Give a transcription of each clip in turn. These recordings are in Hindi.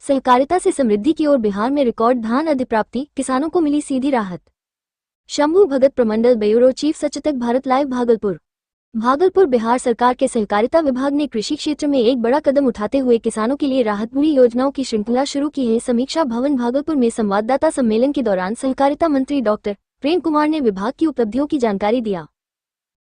सहकारिता से समृद्धि की ओर बिहार में रिकॉर्ड धान अधिप्राप्ति, किसानों को मिली सीधी राहत। शंभू भगत, प्रमंडल ब्यूरो चीफ सचेतक, भारत लाइव, भागलपुर। भागलपुर। बिहार सरकार के सहकारिता विभाग ने कृषि क्षेत्र में एक बड़ा कदम उठाते हुए किसानों के लिए राहतपूरी योजनाओं की श्रृंखला शुरू की है। समीक्षा भवन, भागलपुर में संवाददाता सम्मेलन के दौरान सहकारिता मंत्री डॉक्टर प्रेम कुमार ने विभाग की उपलब्धियों की जानकारी दिया।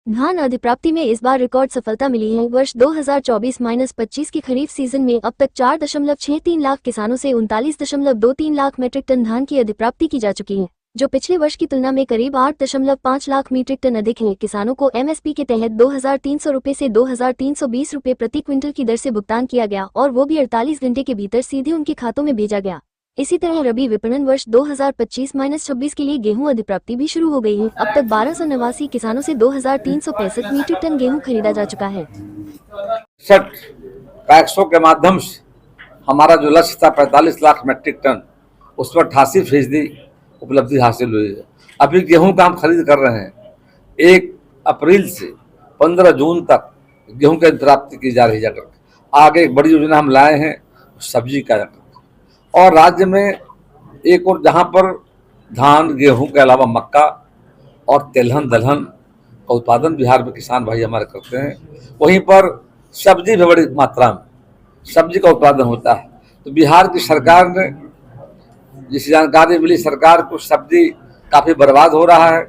धान अधिप्राप्ति में इस बार रिकॉर्ड सफलता मिली है। वर्ष 2024-25 की खरीफ सीजन में अब तक 4.63 लाख किसानों से 39.23 लाख मीट्रिक टन धान की अधिप्राप्ति की जा चुकी है, जो पिछले वर्ष की तुलना में करीब 8.5 लाख मीट्रिक टन अधिक है। किसानों को एमएसपी के तहत 2,300 रुपये से 2,320 रुपये प्रति क्विंटल की दर से भुगतान किया गया और वो भी 48 घंटे के भीतर सीधे उनके खातों में भेजा गया। इसी तरह रबी विपणन वर्ष 2025-26 के लिए गेहूं अधिप्राप्ति भी शुरू हो गई है। अब तक 1289 किसानों से 2,365 मीट्रिक टन गेहूं खरीदा जा चुका है। पैक्सों के माध्यम से हमारा जो लक्ष्य था 45 लाख मीट्रिक टन, उस पर 88% उपलब्धि हासिल हुई है। अभी गेहूं का हम खरीद कर रहे हैं। 1 अप्रैल से 15 जून तक गेहूं की अधिप्राप्ति की जा रही है। आगे एक बड़ी योजना हम लाए हैं सब्जी का, और राज्य में एक और जहां पर धान गेहूं के अलावा मक्का और तिलहन दलहन का उत्पादन बिहार में किसान भाई हमारे करते हैं, वहीं पर सब्जी भी बड़ी मात्रा में सब्जी का उत्पादन होता है। तो बिहार की सरकार ने, जिस जानकारी मिली, सरकार को सब्जी काफ़ी बर्बाद हो रहा है,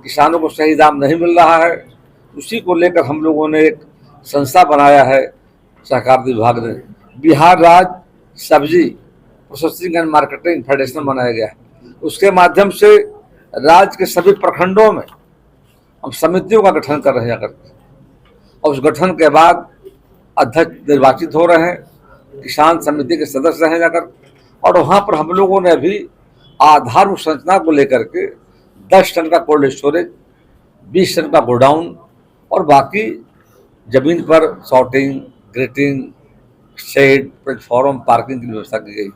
किसानों को सही दाम नहीं मिल रहा है। उसी को लेकर हम लोगों ने एक संस्था बनाया है सहकार विभाग ने, बिहार राज्य सब्जी प्रोसेसिंग एंड मार्केटिंग फेडरेशन बनाया गया है। उसके माध्यम से राज्य के सभी प्रखंडों में हम समितियों का गठन कर रहे हैं और उस गठन के बाद अध्यक्ष निर्वाचित हो रहे हैं, किसान समिति के सदस्य हैं जाकर, और वहाँ पर हम लोगों ने अभी आधारभूत संरचना को लेकर के 10 टन का कोल्ड स्टोरेज, 20 टन का गोडाउन और बाकी जमीन पर sorting, grading, shed, platform, parking की व्यवस्था की गई।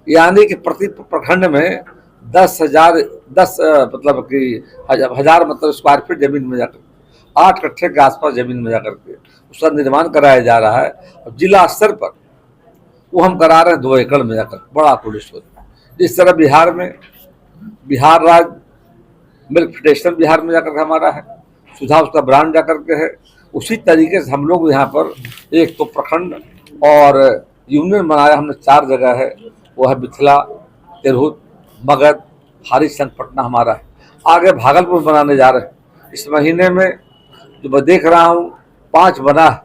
यानी कि प्रति प्रखंड में 10,000 मतलब स्क्वायर फीट जमीन में जाकर 8 कट्ठे के आसपास जमीन में जाकर के उसका निर्माण कराया जा रहा है। और जिला स्तर पर वो हम करा रहे हैं 2 एकड़ में जाकर बड़ा कोल्ड स्टोरेज। इस तरह बिहार में बिहार राज्य मिल्क फेडरेशन बिहार में जाकर हमारा है, सुधा उसका ब्रांड जाकर के है। उसी तरीके से हम लोग यहाँ पर एक तो प्रखंड और यूनियन बनाया हमने 4 जगह है, वो है मिथिला, तिरहुत, मगध, हारीशंख, पटना हमारा है। आगे भागलपुर बनाने जा रहे हैं इस महीने में, जो मैं देख रहा हूँ 5 बना है,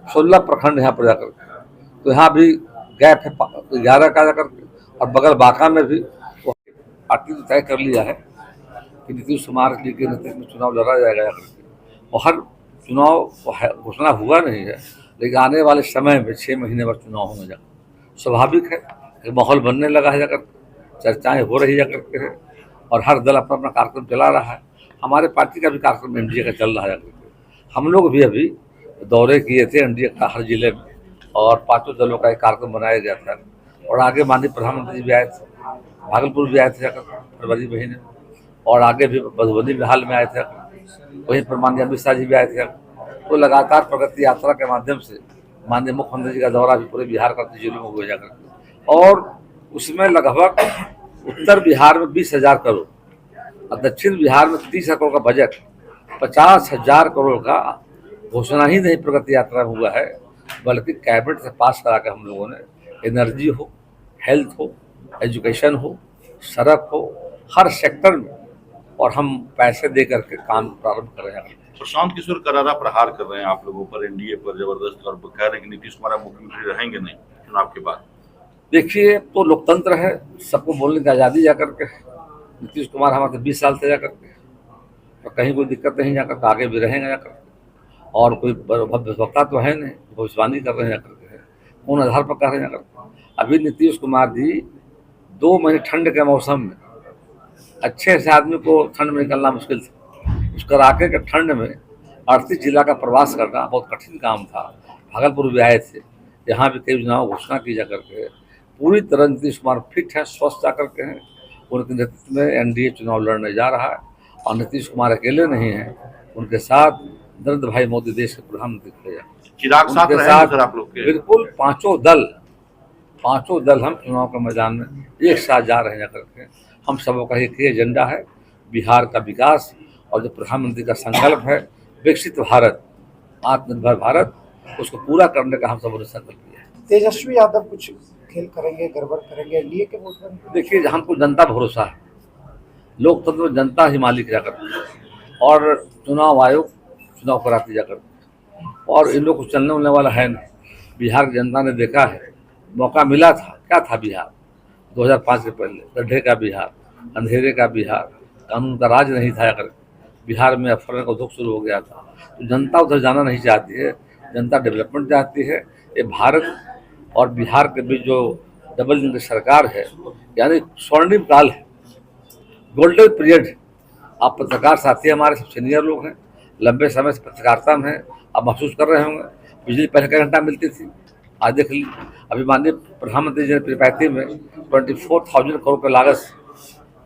16 प्रखंड यहाँ पर जाकर। तो यहाँ भी गैप है 11 का जाकर, और बगल बांका में भी पार्टी ने तय कर लिया है कि नीतीश कुमार जी के नेतृत्व में चुनाव लड़ा जाएगा जाकर। और हर चुनाव घोषणा हुआ नहीं है, लेकिन आने वाले समय में 6 महीने बाद चुनाव होने जाकर स्वाभाविक है, माहौल बनने लगा है जाकर, चर्चाएं हो रही जाकर के है, और हर दल अपना अपना कार्यक्रम चला रहा है। हमारे पार्टी का भी कार्यक्रम एनडीए का चल रहा है जाकर। हम लोग भी अभी दौरे किए थे एनडीए का हर जिले में, और 5 दलों का एक कार्यक्रम बनाया गया था। और आगे माननीय प्रधानमंत्री भी आए थे, भागलपुर भी आए थे जाकर फरवरी महीने, और आगे भी मधुबनी में हाल में आए थे, वहीं पर माननीय अमित शाह जी भी आए थे। तो लगातार प्रगति यात्रा के माध्यम से माननीय मुख्यमंत्री जी का दौरा भी पूरे बिहार का जिलों में हुआ जाकर, और उसमें लगभग उत्तर बिहार में 20,000 करोड़ और दक्षिण बिहार में 30 करोड़ का बजट, 50,000 करोड़ का घोषणा ही नहीं प्रगति यात्रा में हुआ है, बल्कि कैबिनेट से पास करा के हम लोगों ने एनर्जी हो, हेल्थ हो, एजुकेशन हो, सड़क हो, हर सेक्टर में, और हम पैसे दे करके काम प्रारंभ कर रहे हैं। प्रशांत किशोर करारा प्रहार कर रहे हैं आप लोगों पर, एनडीए पर जबरदस्त, और कह रहे हैं कि नीतीश कुमार मुख्यमंत्री रहेंगे नहीं चुनाव के बाद। देखिए, तो लोकतंत्र है, सबको बोलने की आज़ादी जाकर के। नीतीश कुमार हमारे 20 साल से जाकर के, तो कहीं कोई दिक्कत नहीं जाकर, आगे भी रहेंगे जाकर, और कोई भविष्यवक्ता तो है नहीं, भविष्यवाणी कर रहे हैं जाकर के, कौन आधार पर कर रहे हैं जाकर। अभी नीतीश कुमार जी 2 महीने ठंड के मौसम में, अच्छे से आदमी को ठंड में निकलना मुश्किल था, उस कड़ाके के ठंड में 38 जिला का प्रवास करना बहुत कठिन काम था। भागलपुर भी आए थे, यहाँ भी कई योजनाओं घोषणा की जा करके। पूरी तरह नीतीश कुमार फिट हैं, स्वस्थ जा करके हैं। उनके नेतृत्व में एनडीए चुनाव लड़ने जा रहा है, और नीतीश कुमार अकेले नहीं हैं, उनके साथ नरेंद्र भाई मोदी देश के प्रधानमंत्री थे, चिराग साथ आप लोग के बिल्कुल 5 दल पांचों दल हम चुनाव के मैदान में एक साथ जा रहे हैं जाकर के। हम सबों का एक ही एजेंडा है, बिहार का विकास, और जो प्रधानमंत्री का संकल्प है विकसित भारत, आत्मनिर्भर भारत, उसको पूरा करने का हम सबों ने संकल्प किया है। तेजस्वी यादव कुछ खेल करेंगे, गड़बड़ करेंगे एनडीए के वोट में? देखिए, हमको जनता भरोसा है, लोकतंत्र में जनता ही मालिक जा करती है, और चुनाव आयोग चुनाव कराती जा करती है, और इन लोग को चलने उलने वाला है नहीं। बिहार की जनता ने देखा है, मौका मिला था, क्या था बिहार 2005 के पहले, गड्ढे का बिहार, अंधेरे का बिहार, कानून का राज नहीं था। अगर बिहार में अफसरों का दुख शुरू हो गया था, तो जनता उधर जाना नहीं चाहती है, जनता डेवलपमेंट चाहती है। ये भारत और बिहार के बीच जो डबल इंजन की सरकार है, यानी स्वर्णिम काल है, गोल्डन पीरियड है। आप पत्रकार साथी हमारे सब सीनियर लोग हैं, लंबे समय से पत्रकारिता में हैं, आप महसूस कर रहे होंगे। बिजली पहले कई घंटा मिलती थी, आज देख ली। अभी माननीय प्रधानमंत्री जी ने त्रिपाठी में 24,000 करोड़ की लागत से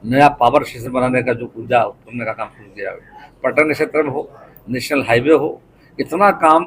नया पावर स्टेशन बनाने का, जो ऊर्जा उत्पन्न का काम शुरू किया है। पटन क्षेत्र में हो, नेशनल हाईवे हो, इतना काम